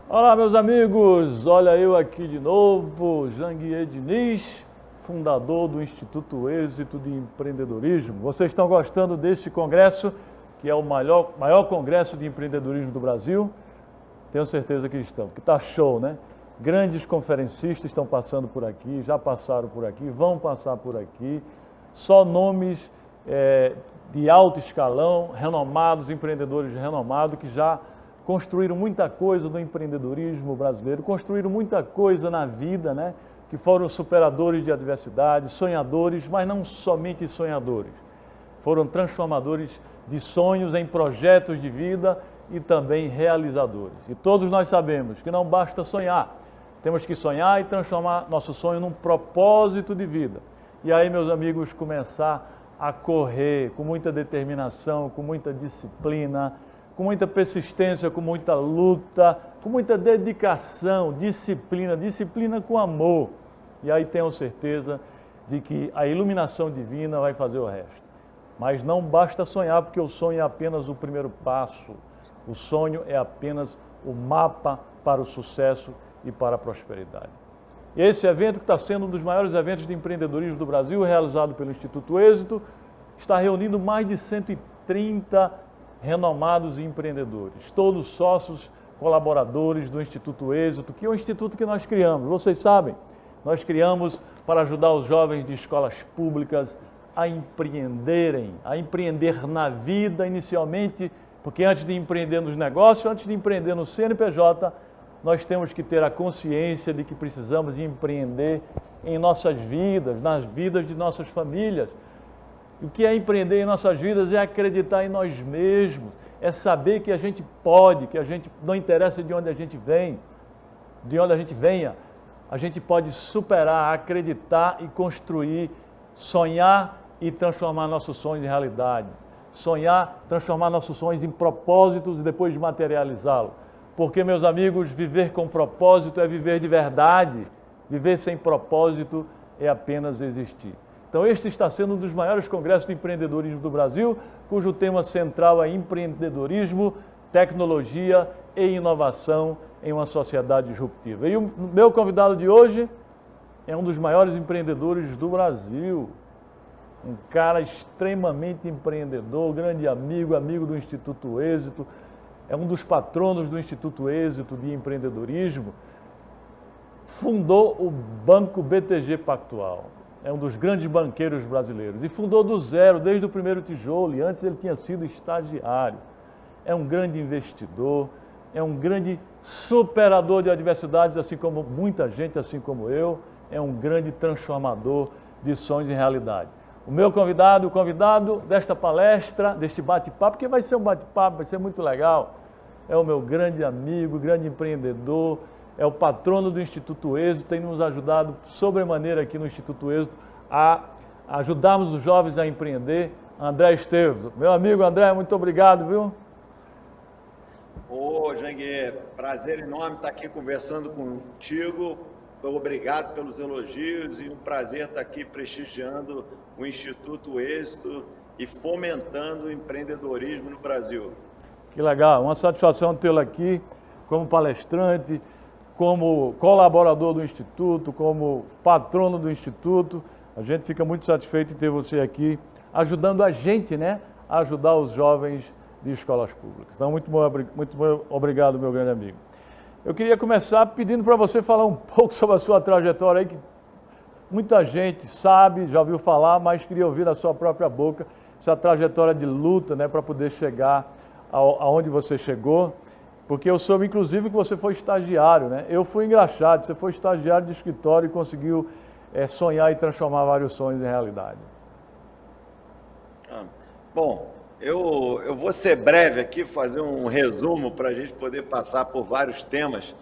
Olá, meus amigos, olha eu aqui de novo, Janguier Diniz, fundador do Instituto Êxito de Empreendedorismo. Vocês estão gostando deste congresso, que é o maior congresso de empreendedorismo do Brasil? Tenho certeza que estão, porque está show, né? Grandes conferencistas estão passando por aqui, já passaram por aqui, vão passar por aqui. Só nomes de alto escalão, renomados, empreendedores renomados, que já construíram muita coisa no empreendedorismo brasileiro, construíram muita coisa na vida, né? Que foram superadores de adversidades, sonhadores, mas não somente sonhadores. Foram transformadores de sonhos em projetos de vida e também realizadores. E todos nós sabemos que não basta sonhar, temos que sonhar e transformar nosso sonho num propósito de vida. E aí, meus amigos, começar a correr com muita determinação, com muita disciplina, com muita persistência, com muita luta, com muita dedicação, disciplina com amor. E aí tenho certeza de que a iluminação divina vai fazer o resto. Mas não basta sonhar, porque o sonho é apenas o primeiro passo. O sonho é apenas o mapa para o sucesso e para a prosperidade. Esse evento, que está sendo um dos maiores eventos de empreendedorismo do Brasil, realizado pelo Instituto Êxito, está reunindo mais de 130 renomados empreendedores, todos sócios, colaboradores do Instituto Êxito, que é um instituto que nós criamos. Vocês sabem, nós criamos para ajudar os jovens de escolas públicas a empreenderem, a empreender na vida inicialmente, porque antes de empreender nos negócios, antes de empreender no CNPJ, nós temos que ter a consciência de que precisamos empreender em nossas vidas, nas vidas de nossas famílias. O que é empreender em nossas vidas é acreditar em nós mesmos, é saber que a gente pode, que a gente, não interessa de onde a gente vem, de onde a gente venha, a gente pode superar, acreditar e construir, sonhar e transformar nossos sonhos em realidade. Sonhar, transformar nossos sonhos em propósitos e depois materializá-lo. Porque, meus amigos, viver com propósito é viver de verdade, viver sem propósito é apenas existir. Então, este está sendo um dos maiores congressos de empreendedorismo do Brasil, cujo tema central é empreendedorismo, tecnologia e inovação em uma sociedade disruptiva. E o meu convidado de hoje é um dos maiores empreendedores do Brasil, um cara extremamente empreendedor, grande amigo do Instituto Êxito, é um dos patronos do Instituto Êxito de Empreendedorismo, fundou o Banco BTG Pactual. É um dos grandes banqueiros brasileiros e fundou do zero, desde o primeiro tijolo, e antes ele tinha sido estagiário. É um grande investidor, é um grande superador de adversidades, assim como muita gente, assim como eu, é um grande transformador de sonhos em realidade. O meu convidado, o convidado desta palestra, deste bate-papo, que vai ser um bate-papo, vai ser muito legal, é o meu grande amigo, grande empreendedor, é o patrono do Instituto Êxito, tem nos ajudado sobremaneira aqui no Instituto Êxito a ajudarmos os jovens a empreender, André Esteves. Meu amigo André, muito obrigado, viu? Ô, Janguier, prazer enorme estar aqui conversando contigo, obrigado pelos elogios e um prazer estar aqui prestigiando o Instituto Êxito e fomentando o empreendedorismo no Brasil. Que legal, uma satisfação tê-lo aqui como palestrante, como colaborador do Instituto, como patrono do Instituto. A gente fica muito satisfeito em ter você aqui, ajudando a gente, né, a ajudar os jovens de escolas públicas. Então, muito obrigado, meu grande amigo. Eu queria começar pedindo para você falar um pouco sobre a sua trajetória aí, que muita gente sabe, já ouviu falar, mas queria ouvir da sua própria boca essa trajetória de luta, né, para poder chegar aonde você chegou. Porque eu soube, inclusive, que você foi estagiário, né? Eu fui engraxado, você foi estagiário de escritório e conseguiu sonhar e transformar vários sonhos em realidade. Bom, eu vou ser breve aqui, fazer um resumo para a gente poder passar por vários temas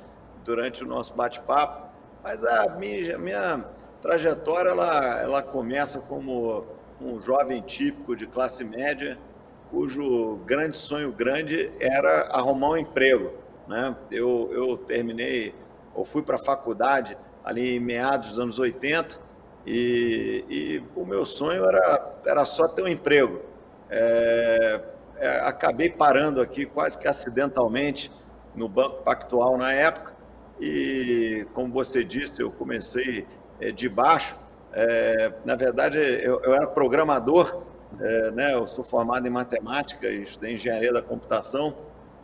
durante o nosso bate-papo, mas a minha trajetória ela começa como um jovem típico de classe média, cujo grande sonho era arrumar um emprego, né? Eu fui para a faculdade ali em meados dos anos 80 e o meu sonho era só ter um emprego. Acabei parando aqui quase que acidentalmente no Banco Pactual na época e, como você disse, eu comecei de baixo. Na verdade, eu era programador, né? Eu sou formado em matemática e estudei engenharia da computação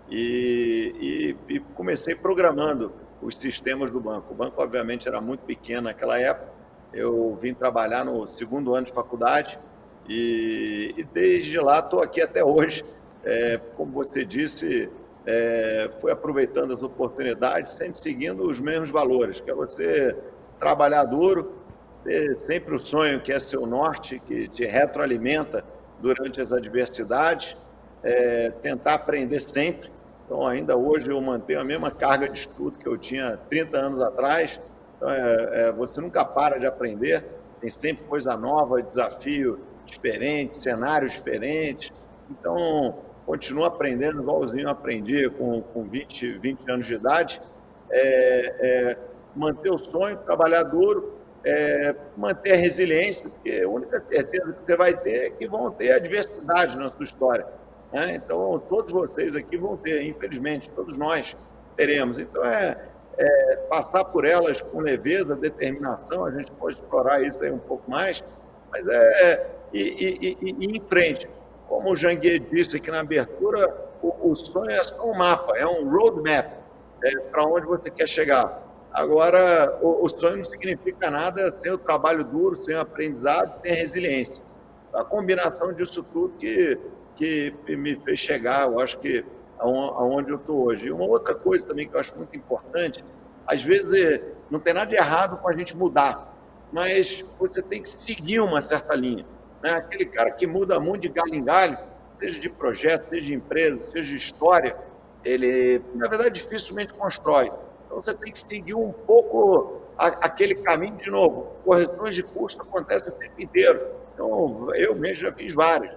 e comecei programando os sistemas do banco. O banco, obviamente, era muito pequeno naquela época. Eu vim trabalhar no segundo ano de faculdade e desde lá estou aqui até hoje. Como você disse, fui aproveitando as oportunidades, sempre seguindo os mesmos valores, que é você trabalhar duro, ter sempre o sonho que é seu norte, que te retroalimenta durante as adversidades, tentar aprender sempre. Então, ainda hoje eu mantenho a mesma carga de estudo que eu tinha 30 anos atrás. Então, você nunca para de aprender, tem sempre coisa nova, desafio diferente, cenários diferentes. Então, continuo aprendendo igualzinho eu aprendi com 20 anos de idade. Manter o sonho, trabalhar duro, manter a resiliência, porque a única certeza que você vai ter é que vão ter adversidade na sua história, né? Então, todos vocês aqui vão ter, infelizmente, todos nós teremos. Então, passar por elas com leveza, determinação, a gente pode explorar isso aí um pouco mais, mas ir em frente. Como o Janguier disse aqui na abertura, o sonho é só um mapa, é um roadmap para onde você quer chegar. Agora, o sonho não significa nada sem o trabalho duro, sem o aprendizado, sem a resiliência. A combinação disso tudo que me fez chegar, eu acho que, aonde eu estou hoje. E uma outra coisa também que eu acho muito importante, às vezes não tem nada de errado com a gente mudar, mas você tem que seguir uma certa linha, né? Aquele cara que muda muito de galho em galho, seja de projeto, seja de empresa, seja de história, ele, na verdade, dificilmente constrói. Então, você tem que seguir um pouco aquele caminho de novo. Correções de custo acontecem o tempo inteiro. Então, eu mesmo já fiz várias.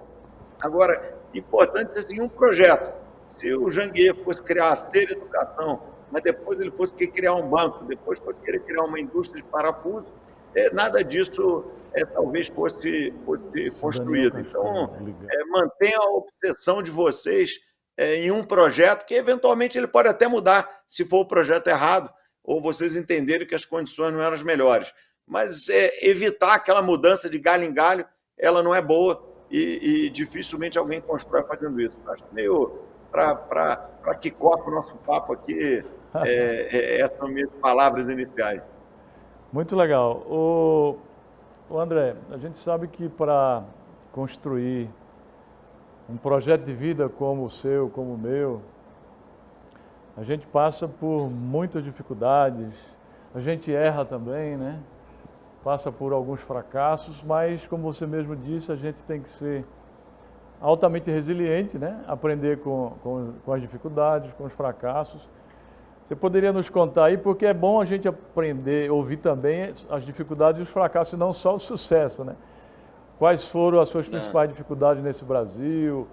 Agora, importante é seguir um projeto. Se o Janguier fosse criar a Ser Educação, mas depois ele fosse querer criar um banco, depois fosse querer criar uma indústria de parafuso, nada disso talvez fosse construído. Então, mantenha a obsessão de vocês em um projeto que, eventualmente, ele pode até mudar se for o projeto errado ou vocês entenderem que as condições não eram as melhores. Mas evitar aquela mudança de galho em galho, ela não é boa e dificilmente alguém constrói fazendo isso. Acho que meio para kick-off o nosso papo aqui, essas são minhas palavras iniciais. Muito legal. O André, a gente sabe que para construir um projeto de vida como o seu, como o meu, a gente passa por muitas dificuldades, a gente erra também, né? Passa por alguns fracassos, mas, como você mesmo disse, a gente tem que ser altamente resiliente, né? Aprender com as dificuldades, com os fracassos. Você poderia nos contar aí, porque é bom a gente aprender, ouvir também as dificuldades e os fracassos, e não só o sucesso, né? Quais foram as suas principais dificuldades nesse Brasil,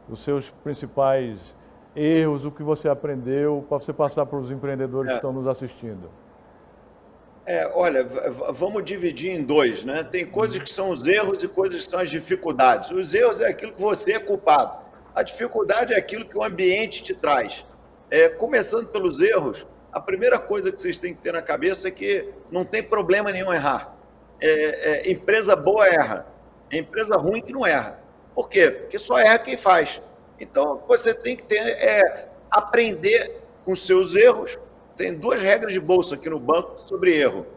os seus principais erros, o que você aprendeu, para você passar para os empreendedores que estão nos assistindo? Olha, vamos dividir em dois, né? Tem coisas que são os erros e coisas que são as dificuldades. Os erros é aquilo que você é culpado. A dificuldade é aquilo que o ambiente te traz. Começando pelos erros, a primeira coisa que vocês têm que ter na cabeça é que não tem problema nenhum errar. Empresa boa erra. É empresa ruim que não erra. Por quê? Porque só erra quem faz. Então, você tem que aprender com os seus erros. Tem duas regras de bolsa aqui no banco sobre erro.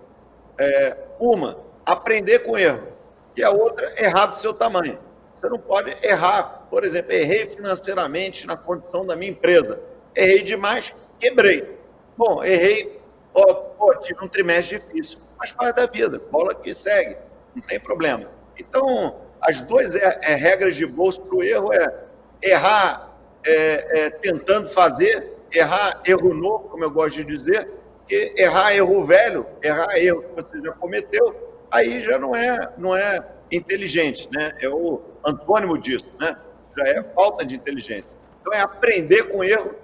Uma, aprender com erro. E a outra, errar do seu tamanho. Você não pode errar. Por exemplo, errei financeiramente na condição da minha empresa. Errei demais, quebrei. Bom, errei, tive um trimestre difícil. Faz parte da vida, bola que segue, não tem problema. Então, as duas regras de bolsa para o erro errar tentando fazer, errar erro novo, como eu gosto de dizer, que errar erro velho, errar erro que você já cometeu, aí já não é inteligente, né? É o antônimo disso, né? Já é falta de inteligência. Então, é aprender com erro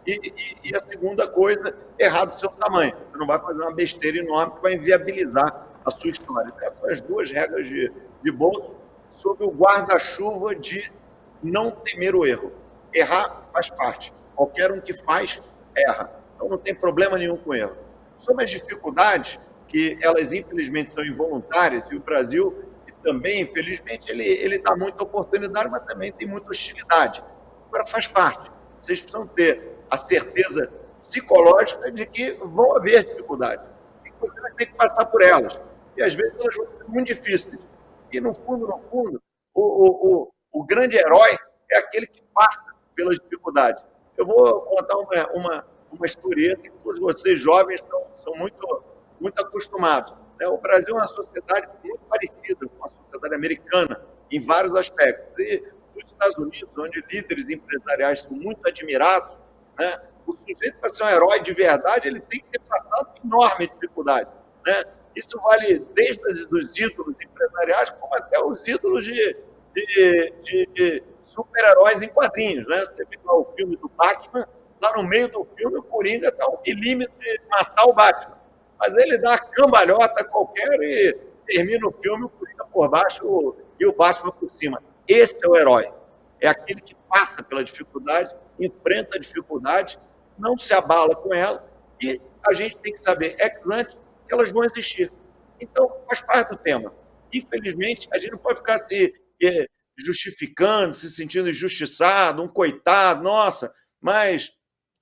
e a segunda coisa, errar do seu tamanho. Você não vai fazer uma besteira enorme que vai inviabilizar a sua história. Essas são as duas regras de bolso sob o guarda-chuva de não temer o erro. Errar faz parte. Qualquer um que faz, erra. Então não tem problema nenhum com erro. Sobre as dificuldades, que elas infelizmente são involuntárias, e o Brasil também, infelizmente, ele dá muita oportunidade, mas também tem muita hostilidade. Agora faz parte. Vocês precisam ter a certeza psicológica de que vão haver dificuldades. E que você vai ter que passar por elas. E às vezes elas vão ser muito difíceis. E no fundo, o grande herói é aquele que passa pelas dificuldades. Eu vou contar uma historieta que todos vocês jovens são muito acostumados. O Brasil é uma sociedade muito parecida com a sociedade americana em vários aspectos. E os Estados Unidos, onde líderes empresariais são muito admirados, né, o sujeito, para ser um herói de verdade, ele tem que ter passado enorme dificuldade. Né? Isso vale desde os ídolos empresariais, como até os ídolos de super-heróis em quadrinhos. Né? Você vê lá o filme do Batman, lá no meio do filme o Coringa está a 1 milímetro de matar o Batman. Mas ele dá a cambalhota qualquer e termina o filme, o Coringa por baixo e o Batman por cima. Esse é o herói. É aquele que passa pela dificuldade, enfrenta a dificuldade, não se abala com ela, e a gente tem que saber, ex ante, que elas vão existir. Então, faz parte do tema. Infelizmente, a gente não pode ficar se justificando, se sentindo injustiçado, um coitado, nossa, mas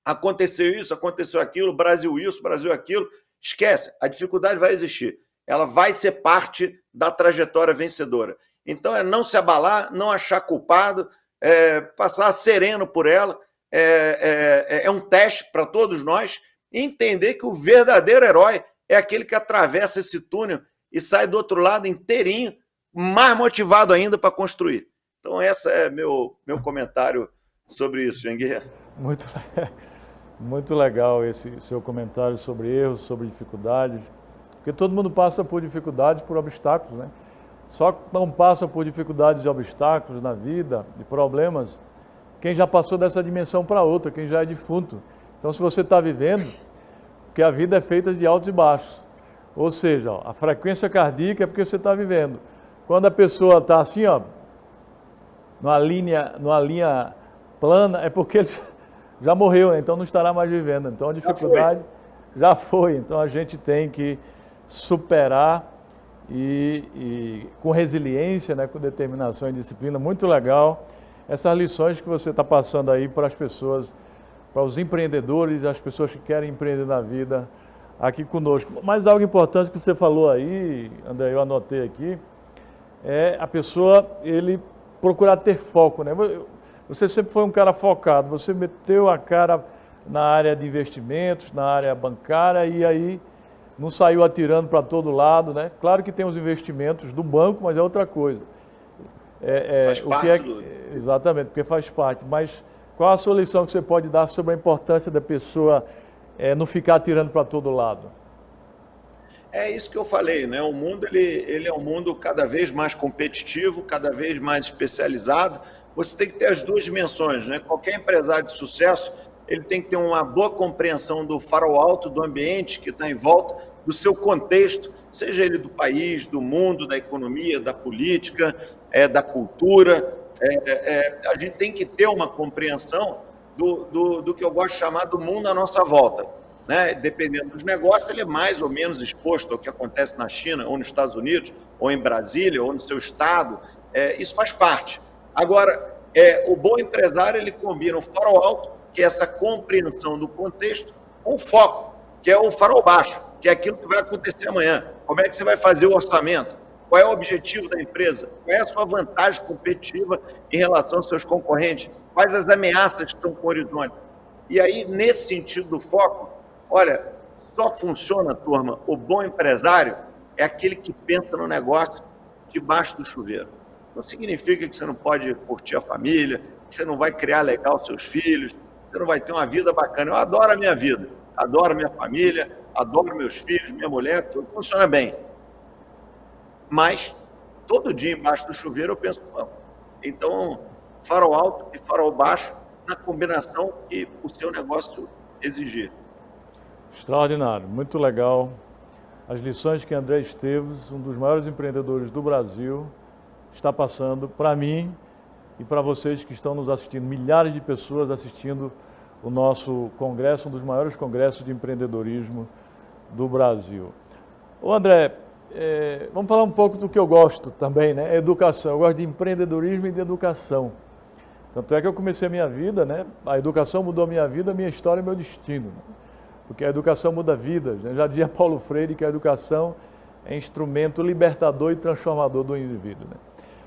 aconteceu isso, aconteceu aquilo, Brasil isso, Brasil aquilo. Esquece, a dificuldade vai existir. Ela vai ser parte da trajetória vencedora. Então, é não se abalar, não achar culpado, passar sereno por ela. É um teste para todos nós e entender que o verdadeiro herói é aquele que atravessa esse túnel e sai do outro lado inteirinho, mais motivado ainda para construir. Então, esse é meu comentário sobre isso, Janguier. Muito legal esse seu comentário sobre erros, sobre dificuldades, porque todo mundo passa por dificuldades, por obstáculos, né? Só não passa por dificuldades e obstáculos na vida, e problemas, quem já passou dessa dimensão para outra, quem já é defunto. Então, se você está vivendo, porque a vida é feita de altos e baixos, ou seja, a frequência cardíaca é porque você está vivendo. Quando a pessoa está assim, numa linha plana, é porque ele já morreu, né? Então não estará mais vivendo. Então a dificuldade já foi. Então a gente tem que superar e com resiliência, né? Com determinação e disciplina. Muito legal essas lições que você está passando aí para as pessoas, para os empreendedores, as pessoas que querem empreender na vida aqui conosco. Mas algo importante que você falou aí, André, eu anotei aqui, é a pessoa, ele procurar ter foco, né? Você sempre foi um cara focado, você meteu a cara na área de investimentos, na área bancária e aí não saiu atirando para todo lado, né? Claro que tem os investimentos do banco, mas é outra coisa. Faz parte exatamente, porque faz parte. Mas qual a sua lição que você pode dar sobre a importância da pessoa não ficar atirando para todo lado? É isso que eu falei, né? O mundo ele é um mundo cada vez mais competitivo, cada vez mais especializado. Você tem que ter as duas dimensões, né? Qualquer empresário de sucesso, ele tem que ter uma boa compreensão do farol alto, do ambiente que está em volta, do seu contexto, seja ele do país, do mundo, da economia, da política, da cultura. A gente tem que ter uma compreensão do que eu gosto de chamar do mundo à nossa volta. Né? Dependendo dos negócios, ele é mais ou menos exposto ao que acontece na China, ou nos Estados Unidos, ou em Brasília, ou no seu estado. Isso faz parte. Agora, o bom empresário, ele combina o farol alto, que é essa compreensão do contexto, com o foco, que é o farol baixo, que é aquilo que vai acontecer amanhã. Como é que você vai fazer o orçamento? Qual é o objetivo da empresa? Qual é a sua vantagem competitiva em relação aos seus concorrentes? Quais as ameaças que estão com o horizonte? E aí, nesse sentido do foco, olha, só funciona, turma, o bom empresário é aquele que pensa no negócio debaixo do chuveiro. Não significa que você não pode curtir a família, que você não vai criar legal seus filhos, que você não vai ter uma vida bacana. Eu adoro a minha vida, adoro a minha família, adoro meus filhos, minha mulher, tudo funciona bem. Mas, todo dia embaixo do chuveiro eu penso, então, farol alto e farol baixo na combinação que o seu negócio exigir. Extraordinário, muito legal as lições que André Esteves, um dos maiores empreendedores do Brasil, está passando para mim e para vocês que estão nos assistindo, milhares de pessoas assistindo o nosso congresso, um dos maiores congressos de empreendedorismo do Brasil. Ô André, vamos falar um pouco do que eu gosto também, né? Educação. Eu gosto de empreendedorismo e de educação. Tanto é que eu comecei a minha vida, né? A educação mudou a minha vida, a minha história e meu destino. Né? Porque a educação muda vidas. Né? Já dizia Paulo Freire que a educação é instrumento libertador e transformador do indivíduo. Né?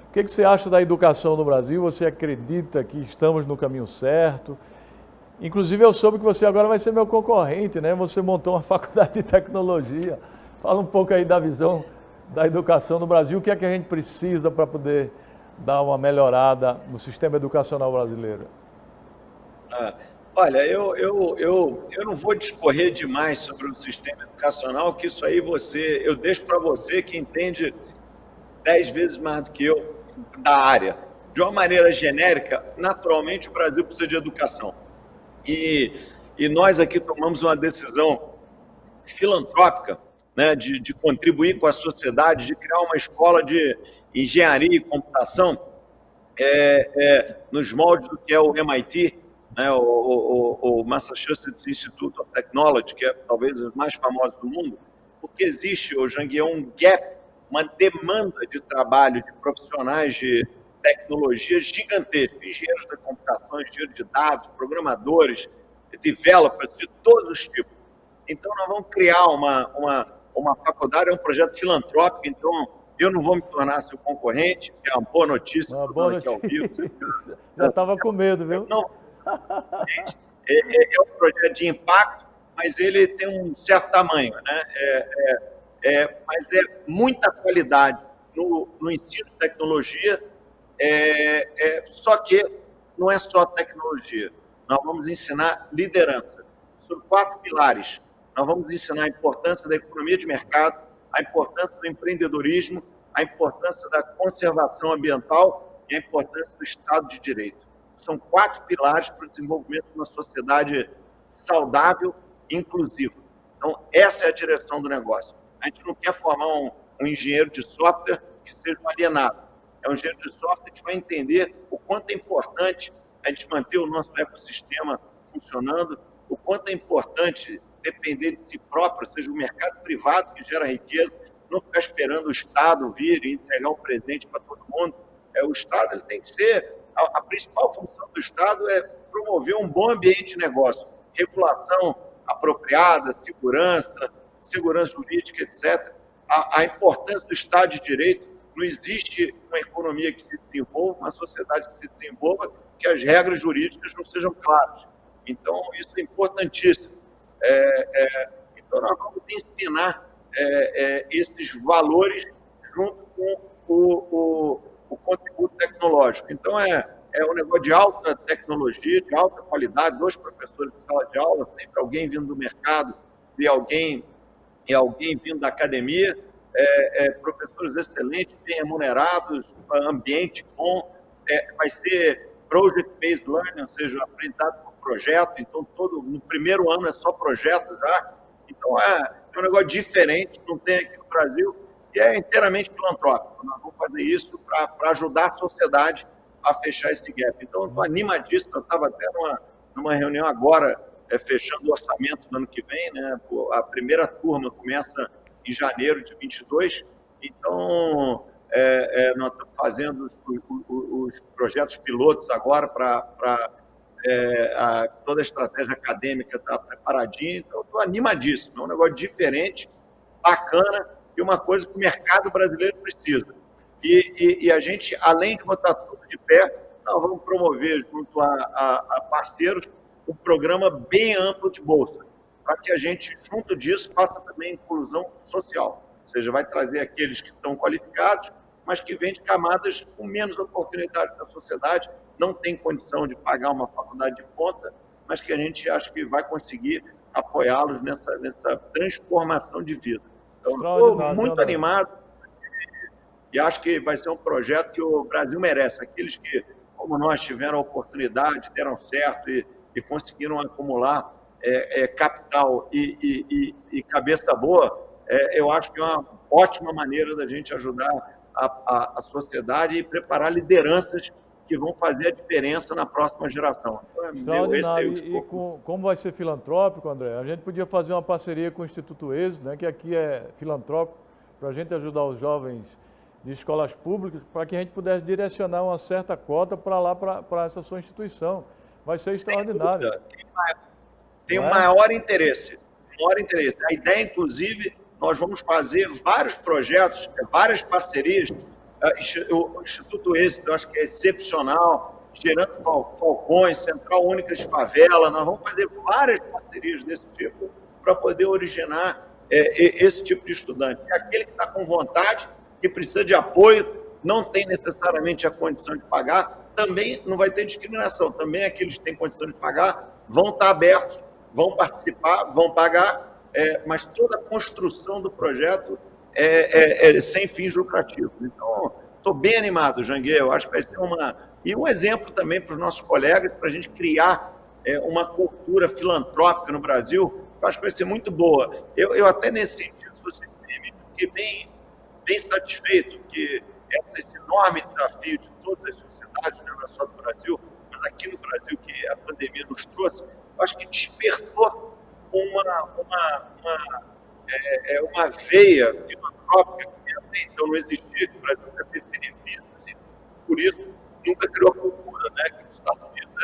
O que você acha da educação no Brasil? Você acredita que estamos no caminho certo? Inclusive eu soube que você agora vai ser meu concorrente, né? Você montou uma faculdade de tecnologia. Fala um pouco aí da visão da educação no Brasil, o que é que a gente precisa para poder dar uma melhorada no sistema educacional brasileiro? Olha, eu não vou discorrer demais sobre o sistema educacional, que isso aí eu deixo para você que entende 10 vezes mais do que eu da área. De uma maneira genérica, naturalmente o Brasil precisa de educação. E nós aqui tomamos uma decisão filantrópica, né, de contribuir com a sociedade, de criar uma escola de engenharia e computação nos moldes do que é o MIT, né, o Massachusetts Institute of Technology, que é talvez os mais famosos do mundo, porque existe, Janguier, um gap, uma demanda de trabalho de profissionais de tecnologia gigantesca, engenheiros da computação, engenheiros de dados, programadores, developers de todos os tipos. Então, nós vamos criar uma faculdade, é um projeto filantrópico, então eu não vou me tornar seu concorrente, que é uma boa notícia, Uma boa notícia. Aqui ao vivo. Já estava com medo, viu? Não, é um projeto de impacto, mas ele tem um certo tamanho, né? Mas é muita qualidade no ensino de tecnologia, só que não é só tecnologia. Nós vamos ensinar liderança sobre 4 pilares. Nós vamos ensinar a importância da economia de mercado, a importância do empreendedorismo, a importância da conservação ambiental e a importância do Estado de Direito. São 4 pilares para o desenvolvimento de uma sociedade saudável e inclusiva. Então, essa é a direção do negócio. A gente não quer formar um engenheiro de software que seja um alienado. É um engenheiro de software que vai entender o quanto é importante a gente manter o nosso ecossistema funcionando, o quanto é importante depender de si próprio, seja o mercado privado que gera riqueza, não ficar esperando o Estado vir e entregar um presente para todo mundo. O Estado ele tem que ser... A principal função do Estado é promover um bom ambiente de negócio, regulação apropriada, segurança jurídica, etc. A importância do Estado de Direito. Não existe uma economia que se desenvolva, uma sociedade que se desenvolva, que as regras jurídicas não sejam claras. Então, isso é importantíssimo. Então, nós vamos ensinar esses valores junto com o contributo tecnológico. Então, é um negócio de alta tecnologia, de alta qualidade, 2 professores de sala de aula, sempre alguém vindo do mercado e alguém vindo da academia, professores excelentes, bem remunerados, ambiente bom, vai ser project-based learning, ou seja, aprendizado por projeto, então no primeiro ano é só projeto já, então é um negócio diferente, não tem aqui no Brasil, e é inteiramente filantrópico. Nós vamos fazer isso para ajudar a sociedade a fechar esse gap. Então, eu estou animadíssimo, eu estava até numa reunião agora, fechando o orçamento do ano que vem, né? A primeira turma começa em janeiro de 22, então nós estamos fazendo os projetos pilotos agora para toda a estratégia acadêmica está preparadinha, então eu estou animadíssimo, é um negócio diferente, bacana, e uma coisa que o mercado brasileiro precisa. E a gente, além de botar tudo de pé, nós vamos promover junto a parceiros um programa bem amplo de bolsa, para que a gente, junto disso, faça também inclusão social. Ou seja, vai trazer aqueles que estão qualificados, mas que vêm de camadas com menos oportunidades da sociedade, não tem condição de pagar uma faculdade de ponta, mas que a gente acha que vai conseguir apoiá-los nessa transformação de vida. Então, estou muito animado e acho que vai ser um projeto que o Brasil merece. Aqueles que, como nós, tiveram a oportunidade, deram certo e conseguiram acumular capital e cabeça boa, eu acho que é uma ótima maneira da gente ajudar a sociedade e preparar lideranças que vão fazer a diferença na próxima geração. Então, esse é o Extraordinário. escopo. Como vai ser filantrópico, André, a gente podia fazer uma parceria com o Instituto Êxito, né, que aqui é filantrópico, para a gente ajudar os jovens de escolas públicas, para que a gente pudesse direcionar uma certa cota para lá, para essa sua instituição. Vai ser extraordinário. Tem um maior interesse. A ideia, inclusive, nós vamos fazer vários projetos, várias parcerias. O Instituto Êxito, eu acho que é excepcional, Gerando Falcões, Central Única de Favela. Nós vamos fazer várias parcerias desse tipo para poder originar esse tipo de estudante. É aquele que está com vontade, que precisa de apoio, não tem necessariamente a condição de pagar, também não vai ter discriminação. Também aqueles que têm condição de pagar vão estar abertos, vão participar, vão pagar, mas toda a construção do projeto é sem fins lucrativos. Então, estou bem animado, Janguier. Eu acho que vai ser e um exemplo também para os nossos colegas, para a gente criar uma cultura filantrópica no Brasil, eu acho que vai ser muito boa. Eu até nesse sentido, se vocês me permitem, fiquei bem satisfeito que esse enorme desafio de todas as sociedades, não é só do Brasil, mas aqui no Brasil que a pandemia nos trouxe, eu acho que despertou uma veia filantrópica que até então não existia, que o Brasil nunca teve benefícios e, por isso, nunca criou a cultura, né? Que nos Estados Unidos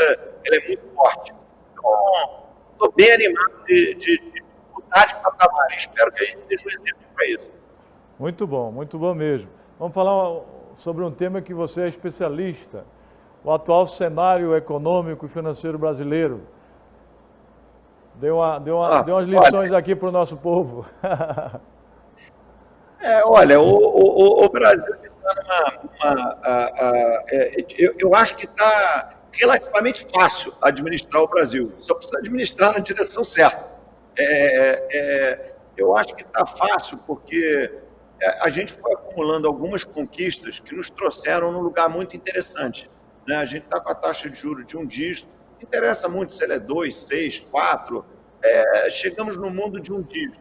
ela é muito forte. Então, estou bem animado de mudar de patamar e espero que a gente seja um exemplo para isso. Muito bom mesmo. Vamos falar sobre um tema que você é especialista, o atual cenário econômico e financeiro brasileiro. Deu umas lições aqui para o nosso povo. Olha, o Brasil está eu acho que está relativamente fácil administrar o Brasil, só precisa administrar na direção certa. Eu acho que está fácil porque a gente foi acumulando algumas conquistas que nos trouxeram num lugar muito interessante, né? A gente está com a taxa de juros de um dígito, não interessa muito se ela é 2, 6, 4, chegamos no mundo de um dígito,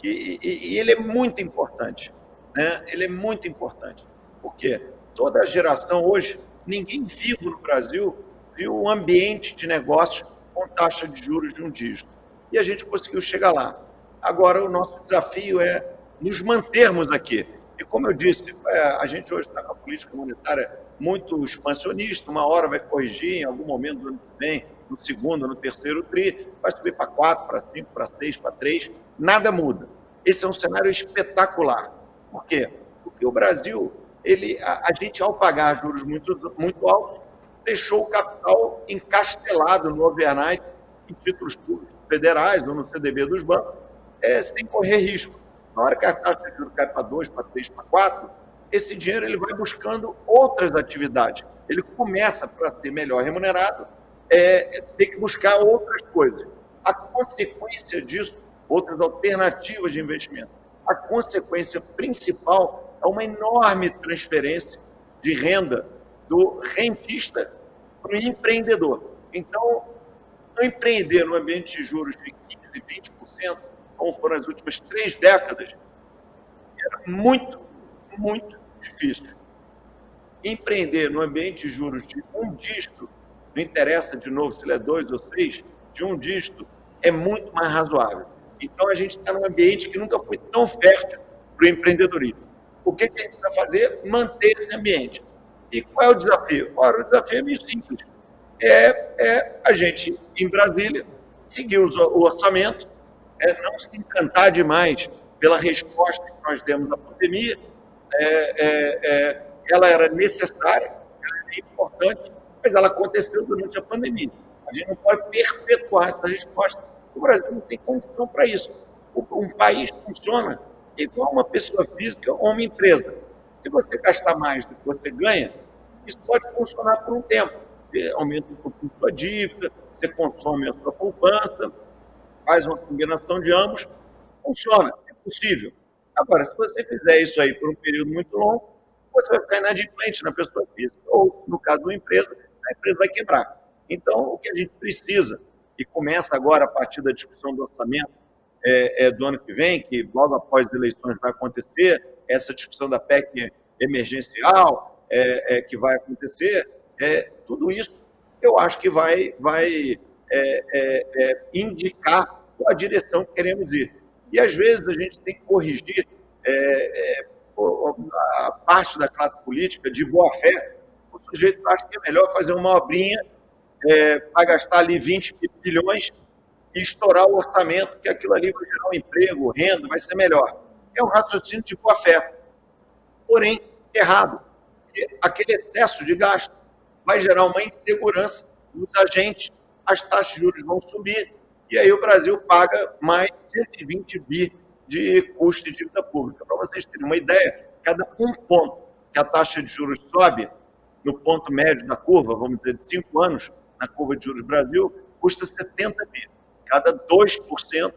e ele é muito importante, né? Ele é muito importante, porque toda geração hoje, ninguém vivo no Brasil viu um ambiente de negócio com taxa de juros de um dígito, e a gente conseguiu chegar lá. Agora, o nosso desafio é nos mantermos aqui. E como eu disse, a gente hoje está com a política monetária muito expansionista, uma hora vai corrigir, em algum momento do ano que vem, no segundo, no terceiro TRI, vai subir para 4, para 5, para 6, para 3, nada muda. Esse é um cenário espetacular. Por quê? Porque o Brasil, a gente, ao pagar juros muito, muito altos, deixou o capital encastelado no overnight, em títulos públicos federais ou no CDB dos bancos, sem correr risco. Na hora que a taxa de juros cai para 2, para 3, para 4, esse dinheiro ele vai buscando outras atividades. Ele começa, para ser melhor remunerado, ter que buscar outras coisas. A consequência disso, outras alternativas de investimento. A consequência principal é uma enorme transferência de renda do rentista para o empreendedor. Então, empreender no ambiente de juros de 15%, 20%, como foram as últimas 3 décadas, era muito, muito difícil. Empreender no ambiente de juros de um dígito, não interessa de novo se ele é 2 ou 6, de um dígito, é muito mais razoável. Então, a gente está num ambiente que nunca foi tão fértil para o empreendedorismo. O que a gente precisa fazer? Manter esse ambiente. E qual é o desafio? Ora, o desafio é meio simples. A gente, em Brasília, seguir o orçamento, não se encantar demais pela resposta que nós demos à pandemia. Ela era necessária, ela era importante, mas ela aconteceu durante a pandemia. A gente não pode perpetuar essa resposta. O Brasil não tem condição para isso. Um país funciona igual uma pessoa física ou uma empresa. Se você gastar mais do que você ganha, isso pode funcionar por um tempo. Você aumenta um pouquinho a sua dívida, você consome a sua poupança, faz uma combinação de ambos, funciona, é possível. Agora, se você fizer isso aí por um período muito longo, você vai ficar inadimplente na pessoa física, ou, no caso de uma empresa, a empresa vai quebrar. Então, o que a gente precisa, e começa agora a partir da discussão do orçamento, do ano que vem, que logo após as eleições vai acontecer, essa discussão da PEC emergencial que vai acontecer, tudo isso eu acho que vai indicar qual a direção que queremos ir. E, às vezes, a gente tem que corrigir a parte da classe política de boa-fé. O sujeito acha que é melhor fazer uma obrinha, vai gastar ali 20 bilhões e estourar o orçamento, que aquilo ali vai gerar um emprego, renda, vai ser melhor. É um raciocínio de boa-fé, porém errado. Porque aquele excesso de gasto vai gerar uma insegurança nos agentes, as taxas de juros vão subir, e aí o Brasil paga mais 120 bi de custo de dívida pública. Para vocês terem uma ideia, cada um ponto que a taxa de juros sobe, no ponto médio da curva, vamos dizer, de 5 anos, na curva de juros Brasil, custa 70 bi. Cada 2%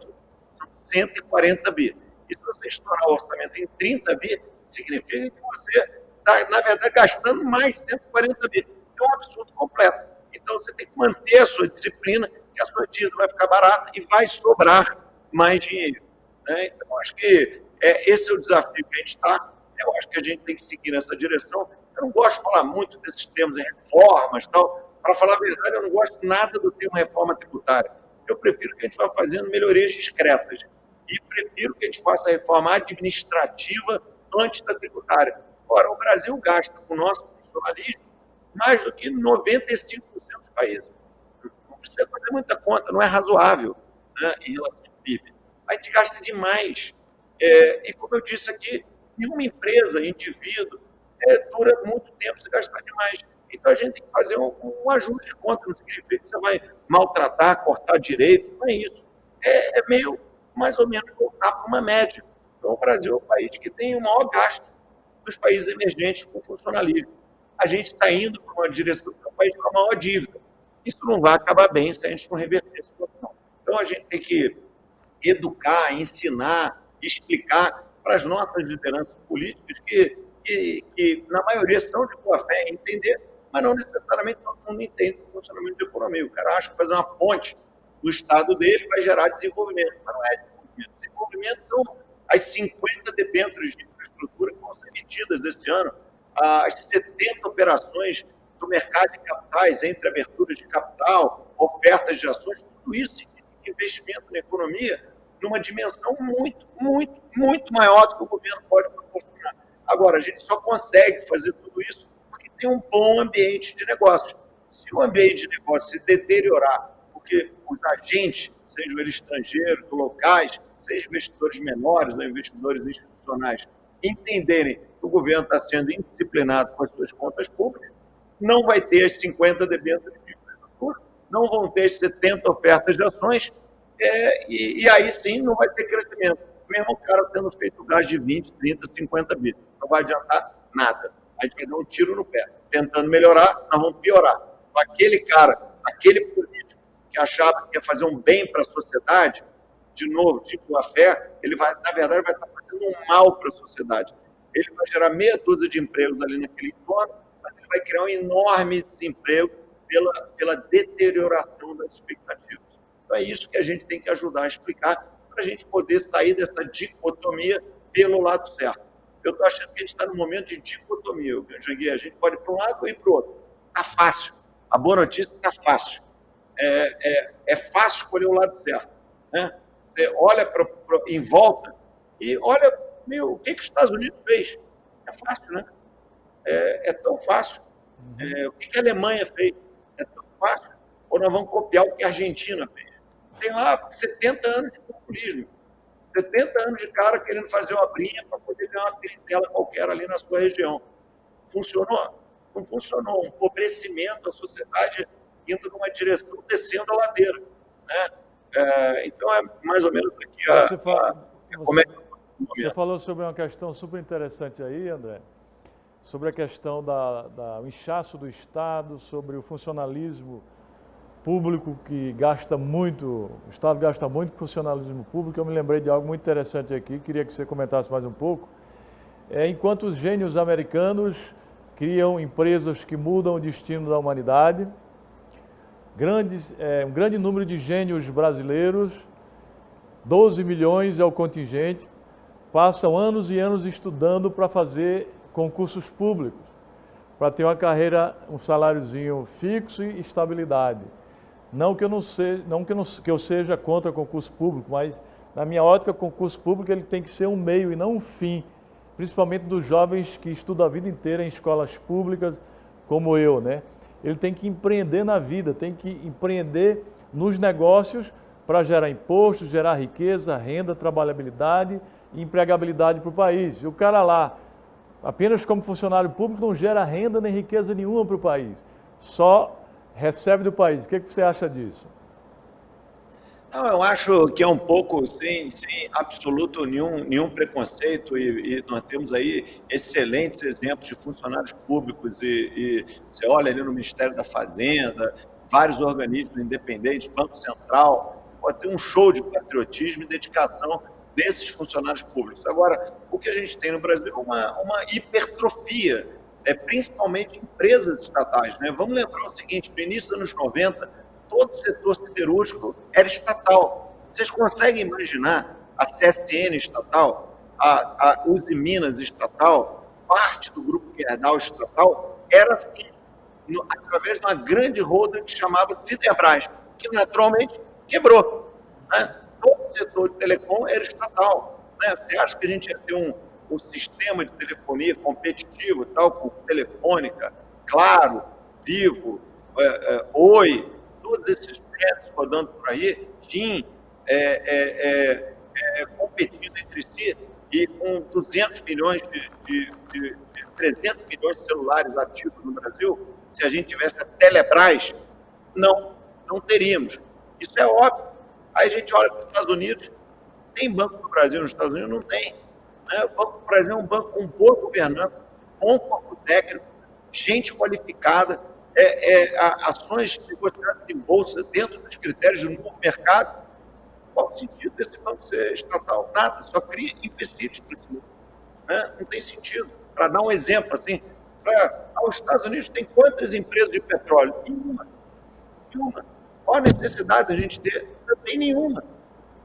são 140 bi. E se você estourar o orçamento em 30 bi, significa que você está, na verdade, gastando mais 140 bi. É um absurdo completo. Então, você tem que manter a sua disciplina, que a sua dívida vai ficar barata e vai sobrar mais dinheiro. Né? Então, acho que esse é o desafio que a gente está. Eu acho que a gente tem que seguir nessa direção. Eu não gosto de falar muito desses termos de reformas e tal. Para falar a verdade, eu não gosto nada do termo reforma tributária. Eu prefiro que a gente vá fazendo melhorias discretas. E prefiro que a gente faça a reforma administrativa antes da tributária. Ora, o Brasil gasta com o nosso funcionalismo mais do que 95% dos países. Não precisa fazer muita conta, não é razoável, né, em relação ao PIB. A gente gasta demais. E como eu disse aqui, nenhuma empresa, indivíduo, dura muito tempo se gastar demais. Então, a gente tem que fazer um ajuste de conta. Não significa que você vai maltratar, cortar direitos, não é isso. É meio, mais ou menos, voltar para uma média. Então, o Brasil é o país que tem o maior gasto dos países emergentes com funcionalismo. A gente está indo para uma direção que é o país com a maior dívida. Isso não vai acabar bem se a gente não reverter a situação. Então, a gente tem que educar, ensinar, explicar para as nossas lideranças políticas que na maioria são de boa fé, entender, mas não necessariamente todo mundo entende o funcionamento da economia. O cara acha que fazer uma ponte no estado dele vai gerar desenvolvimento, mas não é desenvolvimento. Desenvolvimento são as 50 debêntures de infraestrutura que vão ser emitidas desse ano, as 70 operações do mercado de capitais, entre aberturas de capital, ofertas de ações, tudo isso significa investimento na economia numa dimensão muito, muito, muito maior do que o governo pode proporcionar. Agora, a gente só consegue fazer tudo isso porque tem um bom ambiente de negócio. Se o ambiente de negócio se deteriorar, porque os agentes, sejam eles estrangeiros ou locais, sejam investidores menores ou investidores institucionais, entenderem que o governo está sendo indisciplinado com as suas contas públicas, não vai ter as 50 debêntures de infraestrutura, não vão ter as 70 ofertas de ações, e aí sim não vai ter crescimento. Mesmo o cara tendo feito gás de 20, 30, 50 bi. Não vai adiantar nada. A gente vai dar um tiro no pé. Tentando melhorar, nós vamos piorar. Aquele cara, aquele político que achava que ia fazer um bem para a sociedade, de novo, de boa fé, ele vai, na verdade, vai estar fazendo um mal para a sociedade. Ele vai gerar meia dúzia de empregos ali naquele entorno, mas ele vai criar um enorme desemprego pela deterioração das expectativas. Então, é isso que a gente tem que ajudar a explicar para a gente poder sair dessa dicotomia pelo lado certo. Eu estou achando que a gente está num momento de dicotomia, Jangui. A gente pode ir para um lado ou ir para o outro. Está fácil. A boa notícia está fácil. É fácil escolher o lado certo. Né? Você olha em volta e olha, o que os Estados Unidos fez. É fácil, né? É tão fácil. O que a Alemanha fez. É tão fácil. Ou nós vamos copiar o que a Argentina fez. Tem lá 70 anos de populismo. 70 anos de cara querendo fazer uma brinha para poder ganhar uma clientela qualquer ali na sua região. Funcionou? Não funcionou. Um empobrecimento, a sociedade indo numa direção, descendo a ladeira. Né? Então, é mais ou menos aqui Você falou sobre uma questão super interessante aí, André, sobre a questão do inchaço do Estado, sobre o funcionalismo público que gasta muito, o Estado gasta muito com funcionalismo público. Eu me lembrei de algo muito interessante aqui, queria que você comentasse mais um pouco. Enquanto os gênios americanos criam empresas que mudam o destino da humanidade, um grande número de gênios brasileiros 12 milhões é o contingente, passam anos e anos estudando para fazer concursos públicos, para ter uma carreira, um saláriozinho fixo e estabilidade. Não que eu seja contra concurso público, mas na minha ótica, concurso público ele tem que ser um meio e não um fim, principalmente dos jovens que estudam a vida inteira em escolas públicas, como eu, né? Ele tem que empreender na vida, tem que empreender nos negócios para gerar impostos, gerar riqueza, renda, trabalhabilidade e empregabilidade para o país. E o cara lá, apenas como funcionário público, não gera renda nem riqueza nenhuma para o país, só recebe do país. O que você acha disso? Não, eu acho que é um pouco sem absoluto nenhum preconceito e nós temos aí excelentes exemplos de funcionários públicos e você olha ali no Ministério da Fazenda, vários organismos independentes, Banco Central, pode ter um show de patriotismo e dedicação desses funcionários públicos. Agora, o que a gente tem no Brasil é uma hipertrofia, principalmente empresas estatais, né? Vamos lembrar o seguinte, no início dos anos 90, todo o setor siderúrgico era estatal. Vocês conseguem imaginar a CSN estatal, a Uzi Minas estatal, parte do Grupo Gerdau estatal, era assim, através de uma grande holding que chamava Siderbras, que naturalmente quebrou, né? Todo o setor de telecom era estatal, né? Você acha que a gente ia ter um sistema de telefonia competitivo, tal, com Telefônica, Claro, Vivo, Oi, todos esses prédios rodando por aí, TIM, competindo entre si, e com 200 milhões 300 milhões de celulares ativos no Brasil, se a gente tivesse a Telebrás, não teríamos. Isso é óbvio. Aí a gente olha para os Estados Unidos, tem Banco do Brasil nos Estados Unidos? Não tem. Né? O Banco do Brasil é um banco com boa governança, bom corpo técnico, gente qualificada, ações negociadas em bolsa dentro dos critérios de um novo mercado. Qual o sentido desse banco ser estatal? Nada, só cria empecilhos para esse mundo. Né? Não tem sentido. Para dar um exemplo, assim, os Estados Unidos tem quantas empresas de petróleo? Nenhuma. Qual a necessidade da gente ter? Também nenhuma.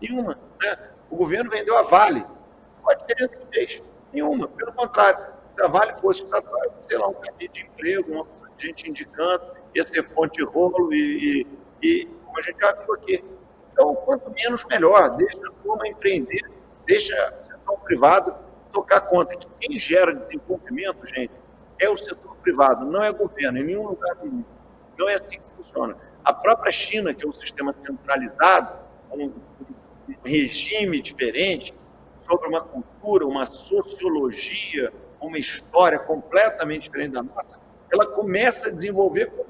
Né? O governo vendeu a Vale. Qual a diferença que fez? Nenhuma. Pelo contrário, se a Vale fosse estatal, sei lá, um caminho de emprego, uma gente indicando, ia ser fonte de rolo e como a gente já viu aqui. Então, quanto menos, melhor. Deixa a turma empreender, deixa o setor privado tocar conta. Que quem gera desenvolvimento, gente, é o setor privado, não é governo, em nenhum lugar do mundo. Não é assim que funciona. A própria China, que é um sistema centralizado, um regime diferente, sobre uma cultura, uma sociologia, uma história completamente diferente da nossa, ela começa a desenvolver quando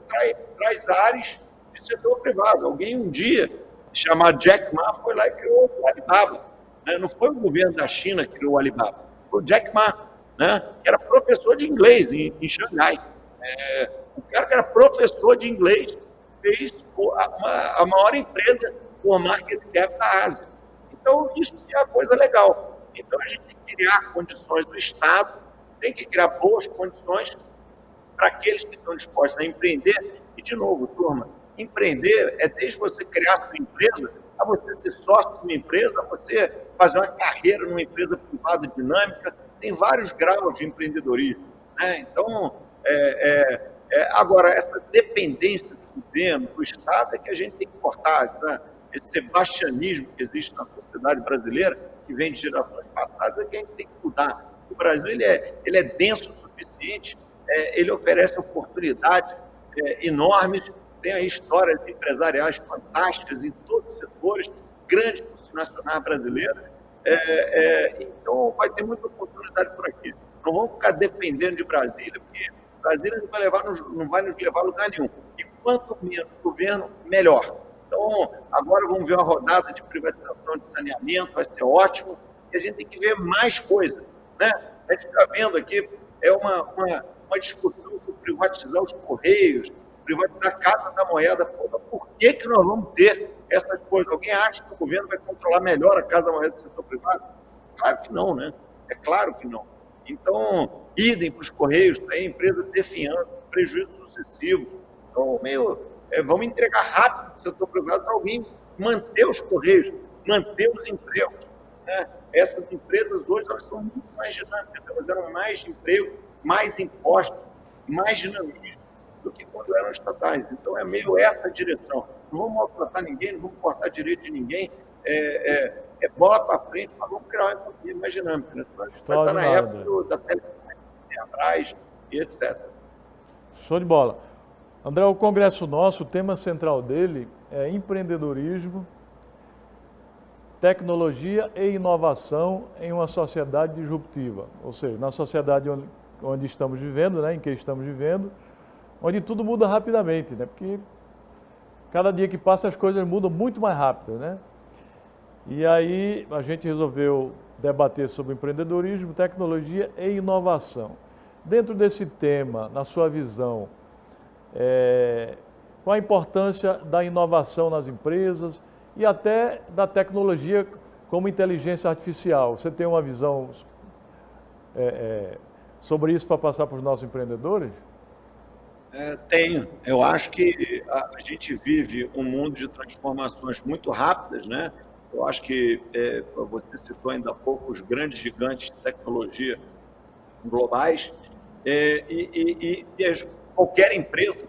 traz áreas de setor privado. Alguém um dia, chamado Jack Ma, foi lá e criou o Alibaba. Né? Não foi o governo da China que criou o Alibaba, foi o Jack Ma, né? Que era professor de inglês em Xangai. O cara que era professor de inglês fez a maior empresa por market cap da Ásia. Então, isso é uma coisa legal. Então, a gente tem que criar condições do Estado, tem que criar boas condições para aqueles que estão dispostos a empreender. E, de novo, turma, empreender é desde você criar sua empresa, a você ser sócio de uma empresa, a você fazer uma carreira numa empresa privada dinâmica. Tem vários graus de empreendedorismo. Né? Então, agora, essa dependência do governo, do Estado, é que a gente tem que cortar, esse sebastianismo que existe na sociedade brasileira, que vem de gerações passadas, é que a gente tem que mudar. O Brasil ele é denso o suficiente, ele oferece oportunidades enormes, tem aí histórias empresariais fantásticas em todos os setores, grandes multinacionais brasileiras, então vai ter muita oportunidade por aqui. Não vamos ficar dependendo de Brasília, porque Brasília não vai nos levar a lugar nenhum. E quanto menos governo, melhor. Então, agora vamos ver uma rodada de privatização de saneamento, vai ser ótimo, e a gente tem que ver mais coisas. Né? A gente está vendo aqui uma discussão sobre privatizar os Correios, privatizar a Casa da Moeda. Por que nós vamos ter essas coisas? Alguém acha que o governo vai controlar melhor a Casa da Moeda do setor privado? Claro que não, né? É claro que não. Então, idem para os Correios, tem empresa definhando, prejuízo sucessivo. Então, vamos entregar rápido o setor privado para alguém manter os Correios. manter os empregos, né? Essas empresas hoje elas são muito mais dinâmicas, elas geram mais emprego, mais impostos, mais dinamismo do que quando eram estatais. Então é meio essa direção. Não vamos maltratar ninguém, não vamos cortar direito de ninguém, bola para frente, mas vamos criar uma economia mais dinâmica, né? Senão a gente vai estar na época da Telebrás e etc. Show de bola. André, o congresso nosso, o tema central dele é empreendedorismo, tecnologia e inovação em uma sociedade disruptiva. Ou seja, na sociedade onde estamos vivendo, né, em que estamos vivendo, onde tudo muda rapidamente, né? Porque cada dia que passa as coisas mudam muito mais rápido, né? E aí a gente resolveu debater sobre empreendedorismo, tecnologia e inovação. Dentro desse tema, na sua visão, qual a importância da inovação nas empresas e até da tecnologia como inteligência artificial? Você tem uma visão sobre isso para passar para os nossos empreendedores? Tenho. Eu acho que a gente vive um mundo de transformações muito rápidas, né? Eu acho que você citou ainda há pouco os grandes gigantes de tecnologia globais qualquer empresa,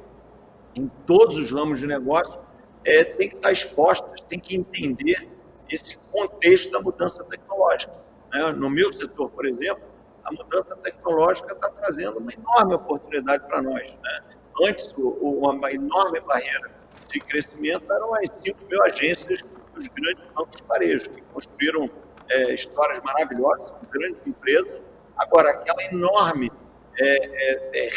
em todos os ramos de negócio, tem que estar exposta, tem que entender esse contexto da mudança tecnológica, né? No meu setor, por exemplo, a mudança tecnológica está trazendo uma enorme oportunidade para nós, né? Antes, uma enorme barreira de crescimento eram as 5.000 agências dos grandes bancos de varejo, que construíram histórias maravilhosas com grandes empresas. Agora, aquela enorme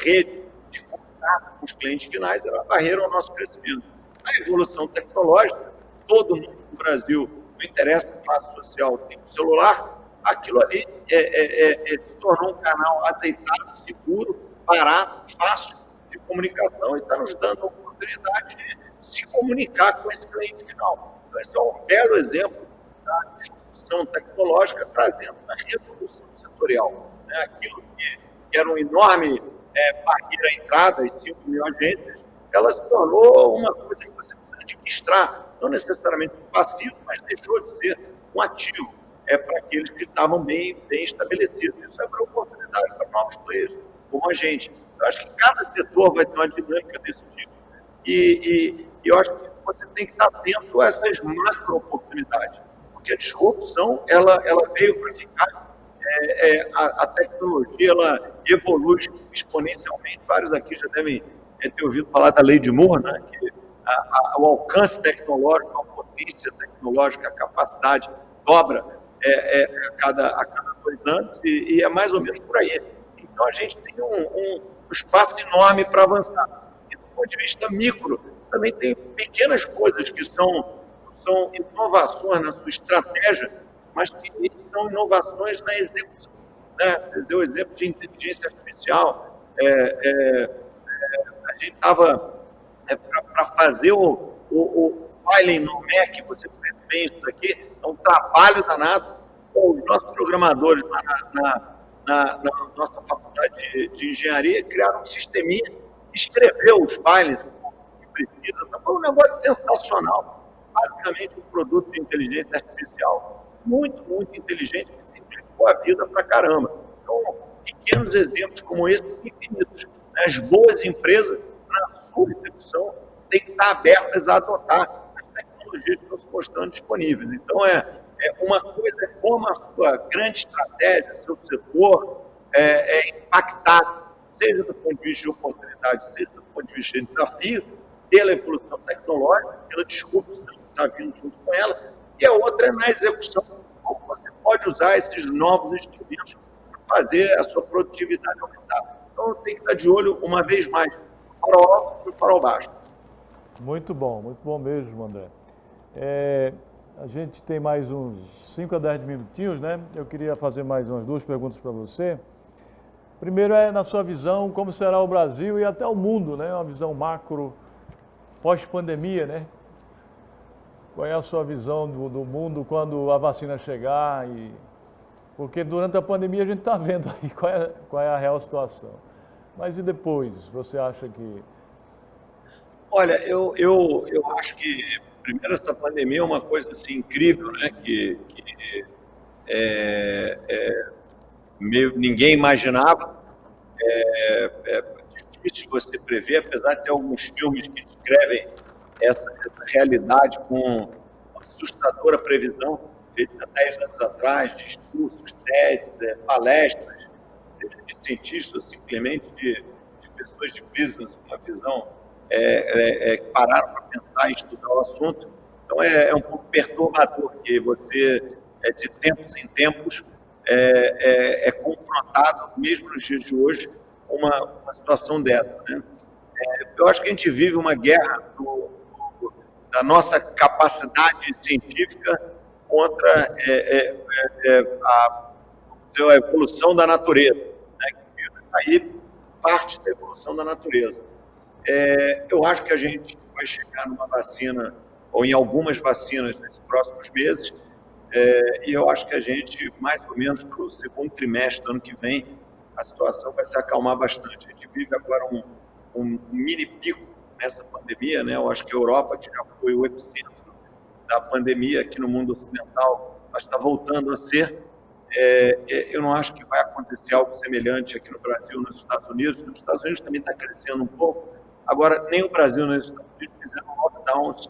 rede de contato com os clientes finais era uma barreira ao nosso crescimento. A evolução tecnológica, todo mundo no Brasil, não interessa a classe social, tem um celular, aquilo ali se tornou um canal azeitado, seguro, barato, fácil de comunicação e está nos dando a oportunidade de se comunicar com esse cliente final. Então, esse é um belo exemplo da disrupção tecnológica trazendo uma revolução setorial, né? Aquilo que era uma enorme barreira à entrada, as 5.000 agências, ela se tornou uma coisa que você precisa administrar, não necessariamente um passivo, mas deixou de ser um ativo para aqueles que estavam bem estabelecidos. Isso é uma oportunidade para novos players, como a gente. Eu acho que cada setor vai ter uma dinâmica desse tipo. E eu acho que você tem que estar atento a essas macro-oportunidades, porque a disrupção ela veio para ficar. A tecnologia ela evolui exponencialmente. Vários aqui já devem ter ouvido falar da lei de Moore, né? Que o alcance tecnológico, a potência tecnológica, a capacidade dobra a cada 2 anos e é mais ou menos por aí. Então a gente tem um espaço enorme para avançar. E do ponto de vista micro, também tem pequenas coisas que são inovações na sua estratégia, mas que são inovações na execução, né? Você deu o exemplo de inteligência artificial. A gente estava para fazer o filing no Mac, você fez bem isso daqui, é um trabalho danado. Os nossos programadores na nossa faculdade de engenharia criaram um sisteminha, escreveu os filings que precisa. Foi um negócio sensacional. Basicamente, um produto de inteligência artificial muito, muito inteligente, que simplificou a vida pra caramba. Então, pequenos exemplos como esse, infinitos. As boas empresas, na sua execução, têm que estar abertas a adotar as tecnologias que estão se mostrando disponíveis. Então, uma coisa é como a sua grande estratégia, seu setor, impactado, seja do ponto de vista de oportunidade, seja do ponto de vista de desafio, pela evolução tecnológica, pela disrupção que está vindo junto com ela, e a outra é na execução, como você pode usar esses novos instrumentos para fazer a sua produtividade aumentar. Então, tem que estar de olho, uma vez mais, no farol alto e no farol baixo. Muito bom mesmo, André. A gente tem mais uns 5 a 10 minutinhos, né? Eu queria fazer mais umas 2 perguntas para você. Primeiro na sua visão, como será o Brasil e até o mundo, né? Uma visão macro, pós-pandemia, né? Qual é a sua visão do mundo quando a vacina chegar? Porque durante a pandemia a gente está vendo aí qual é a real situação. Mas e depois? Você acha que... Olha, eu acho que primeiro, essa pandemia é uma coisa assim, incrível, né? Ninguém imaginava. É difícil você prever, apesar de ter alguns filmes que descrevem essa realidade com uma assustadora previsão, feita há 10 anos atrás, discursos, TEDs, palestras, seja de cientistas ou simplesmente de pessoas de business, com uma visão que pararam para pensar e estudar o assunto. Então, é um pouco perturbador que você, de tempos em tempos, é confrontado, mesmo nos dias de hoje, com uma situação dessa, né? Eu acho que a gente vive uma guerra da nossa capacidade científica contra a evolução da natureza, né? Aí parte da evolução da natureza. Eu acho que a gente vai chegar numa vacina, ou em algumas vacinas, nesses próximos meses, e eu acho que a gente, mais ou menos para o segundo trimestre do ano que vem, a situação vai se acalmar bastante. A gente vive agora um mini pico nessa pandemia, né? Eu acho que a Europa, que já foi o epicentro da pandemia aqui no mundo ocidental, mas está voltando a ser. Eu não acho que vai acontecer algo semelhante aqui no Brasil, nos Estados Unidos. Nos Estados Unidos também está crescendo um pouco. Agora, nem o Brasil nem os Estados Unidos fizeram lockdowns,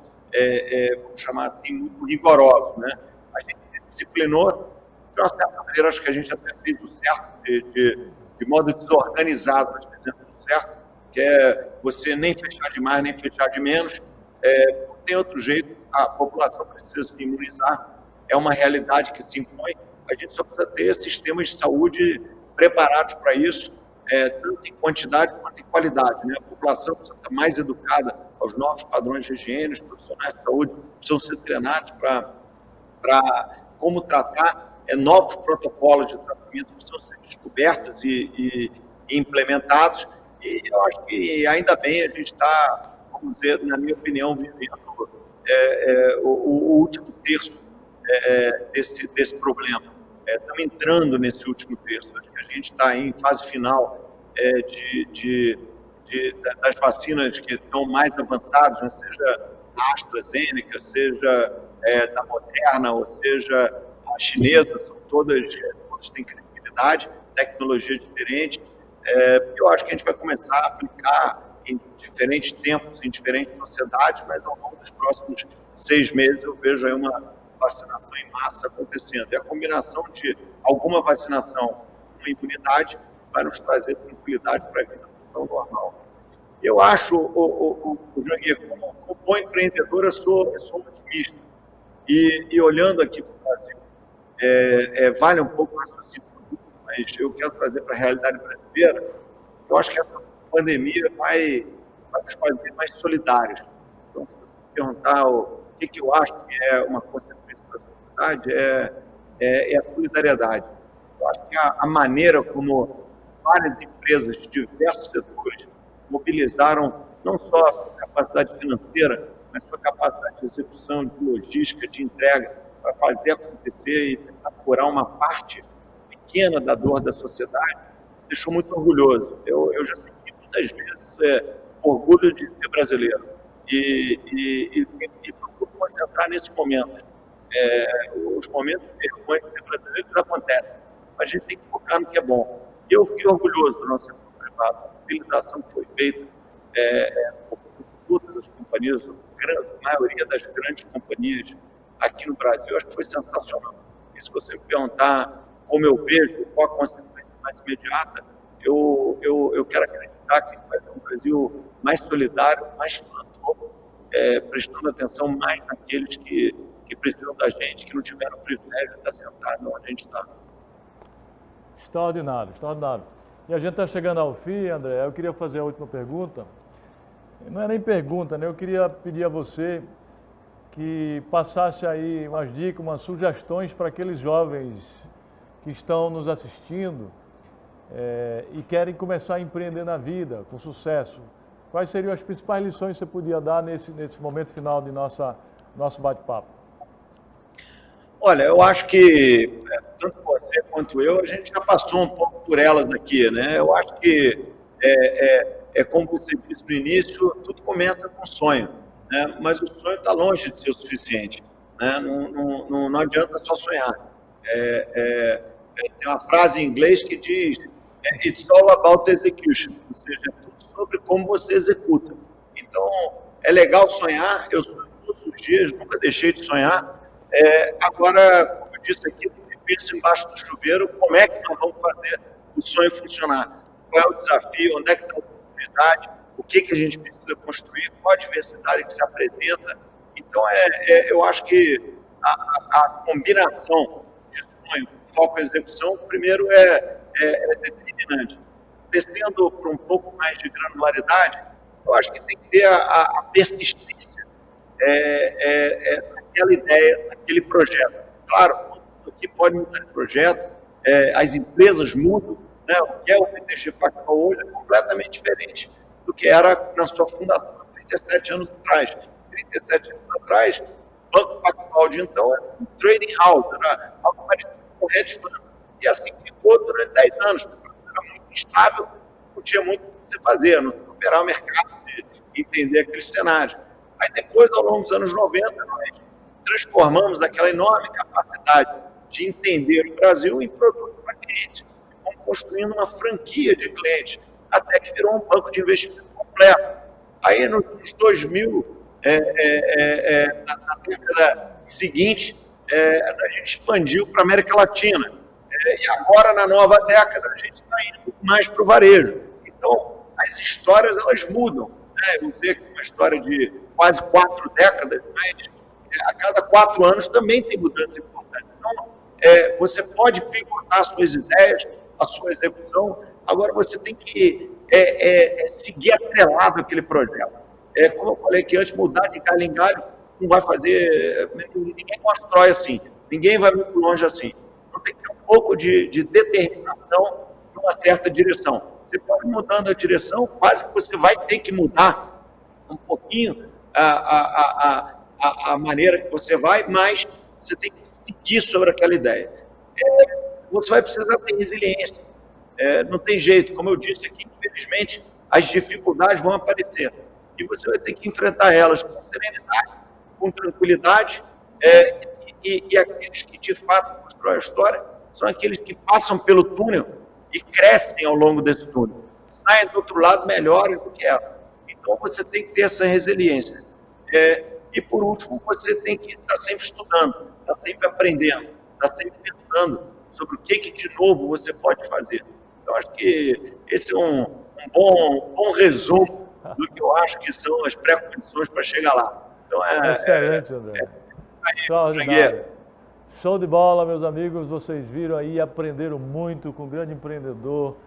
vamos chamar assim, muito rigorosos, né? A gente se disciplinou, de uma certa maneira, acho que a gente até fez o certo, de modo desorganizado, nós fizemos o certo, que é você nem fechar de mais, nem fechar de menos. Não tem outro jeito, a população precisa se imunizar, é uma realidade que se impõe, a gente só precisa ter sistemas de saúde preparados para isso, tanto em quantidade quanto em qualidade, né? A população precisa estar mais educada aos novos padrões de higiene, os profissionais de saúde precisam ser treinados para como tratar, novos protocolos de tratamento precisam ser descobertos e implementados, e eu acho que ainda bem a gente está, vamos dizer, na minha opinião, vivendo o último terço desse problema. Estamos entrando nesse último terço, acho que a gente está em fase final das vacinas que estão mais avançadas, né? Seja a AstraZeneca, seja da Moderna, ou seja a chinesa, são todas têm credibilidade, tecnologia diferente. Eu acho que a gente vai começar a aplicar em diferentes tempos, em diferentes sociedades, mas ao longo dos próximos 6 meses eu vejo aí uma vacinação em massa acontecendo. E a combinação de alguma vacinação com imunidade vai nos trazer tranquilidade para a vida tão normal. Eu acho, Janguier, como bom empreendedor, eu sou otimista. E olhando aqui para o Brasil, vale um pouco o raciocínio, mas eu quero trazer para a realidade brasileira. Eu acho que essa pandemia vai nos fazer mais solidários. Então, se você me perguntar o que eu acho que é uma consequência para a sociedade, é a solidariedade. Eu acho que a maneira como várias empresas de diversos setores mobilizaram não só a sua capacidade financeira, mas a sua capacidade de execução, de logística, de entrega, para fazer acontecer e tentar curar uma parte pequena da dor da sociedade, deixou muito orgulhoso. Eu já senti muitas vezes orgulho de ser brasileiro e procuro concentrar nesses momentos. Os momentos de vergonha de ser brasileiro eles acontecem, mas a gente tem que focar no que é bom. E eu fiquei orgulhoso do nosso setor privado, a mobilização que foi feita por todas as companhias, a maioria das grandes companhias aqui no Brasil, acho que foi sensacional. E se você me perguntar como eu vejo, qual a consequência mais imediata, eu quero acreditar que vai ter um Brasil mais solidário, mais filantropo, prestando atenção mais naqueles que precisam da gente, que não tiveram o privilégio de estar sentado onde a gente está. Extraordinário, extraordinário. E a gente está chegando ao fim, André. Eu queria fazer a última pergunta. Não é nem pergunta, né? Eu queria pedir a você que passasse aí umas dicas, umas sugestões para aqueles jovens que estão nos assistindo e querem começar a empreender na vida com sucesso. Quais seriam as principais lições que você podia dar nesse momento final de nosso bate-papo? Olha, eu acho que tanto você quanto eu, a gente já passou um pouco por elas aqui, né? Eu acho que, como você disse no início, tudo começa com sonho, né? Mas o sonho está longe de ser o suficiente, né? Não adianta só sonhar. Tem uma frase em inglês que diz It's all about execution, ou seja, é tudo sobre como você executa. Então, é legal sonhar, eu sonho todos os dias, nunca deixei de sonhar. Agora, como eu disse aqui, eu penso embaixo do chuveiro, como é que nós vamos fazer o sonho funcionar? Qual é o desafio? Onde é que está a oportunidade? O que a gente precisa construir? Qual a diversidade que se apresenta? Então, eu acho que a combinação de sonho, foco e execução, primeiro é determinante. Descendo para um pouco mais de granularidade, eu acho que tem que ter a persistência naquela ideia, naquele projeto. Claro, aqui pode mudar de projeto, as empresas mudam, né? O que é o BTG Pactual hoje é completamente diferente do que era na sua fundação há 37 anos atrás. 37 anos atrás, o Banco Pactual de então era um trading house, era algo parecido com o hedge fund. E assim ficou durante 10 anos. Era muito instável, não tinha muito o que você fazer, não operar o mercado e entender aqueles cenários. Aí depois, ao longo dos anos 90, nós transformamos aquela enorme capacidade de entender o Brasil em produtos para clientes. Fomos construindo uma franquia de clientes, até que virou um banco de investimento completo. Aí, nos 2000, na década seguinte, a gente expandiu para a América Latina. E agora, na nova década, a gente está indo mais para o varejo. Então, as histórias, elas mudam. Né? Eu sei que é uma história de quase 4 décadas, mas a cada 4 anos também tem mudanças importantes. Então, você pode pivotar as suas ideias, a sua execução, agora você tem que seguir atrelado àquele projeto. Como eu falei aqui antes, mudar de galho em galho não vai fazer... Ninguém constrói assim, ninguém vai muito longe assim. Então, tem que ter um pouco de determinação numa certa direção. Você pode ir mudando a direção, quase que você vai ter que mudar um pouquinho a maneira que você vai, mas você tem que seguir sobre aquela ideia. Você vai precisar ter resiliência. Não tem jeito, como eu disse aqui, infelizmente, as dificuldades vão aparecer. E você vai ter que enfrentar elas com serenidade, com tranquilidade, e aqueles que de fato constroem a história são aqueles que passam pelo túnel e crescem ao longo desse túnel. Saem do outro lado melhores do que eram. Então você tem que ter essa resiliência. E por último, você tem que estar sempre estudando, estar sempre aprendendo, estar sempre pensando sobre o que de novo você pode fazer. Então acho que esse é um bom resumo do que eu acho que são as pré-condições para chegar lá. Então, excelente, André. Extraordinário. Show de bola, meus amigos. Vocês viram aí, aprenderam muito com um grande empreendedor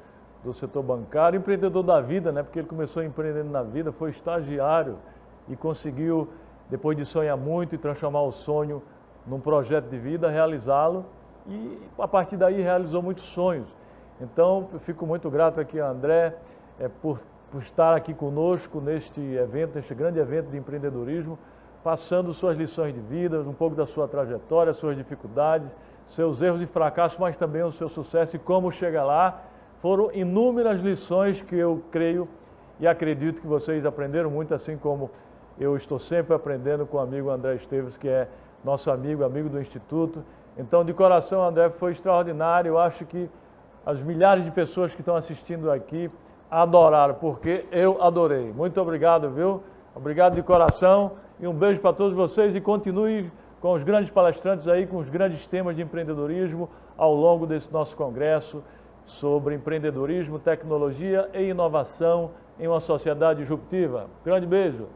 do setor bancário, empreendedor da vida, né? Porque ele começou empreendendo na vida, foi estagiário e conseguiu, depois de sonhar muito e transformar o sonho num projeto de vida, realizá-lo e a partir daí realizou muitos sonhos. Então, eu fico muito grato aqui a André por estar aqui conosco neste evento, neste grande evento de empreendedorismo, passando suas lições de vida, um pouco da sua trajetória, suas dificuldades, seus erros e fracassos, mas também o seu sucesso e como chegar lá. Foram inúmeras lições que eu creio e acredito que vocês aprenderam muito, assim como eu estou sempre aprendendo com o amigo André Esteves, que é nosso amigo do Instituto. Então, de coração, André, foi extraordinário. Eu acho que as milhares de pessoas que estão assistindo aqui adoraram, porque eu adorei. Muito obrigado, viu? Obrigado de coração e um beijo para todos vocês e continue com os grandes palestrantes aí, com os grandes temas de empreendedorismo ao longo desse nosso congresso sobre empreendedorismo, tecnologia e inovação em uma sociedade disruptiva. Grande beijo!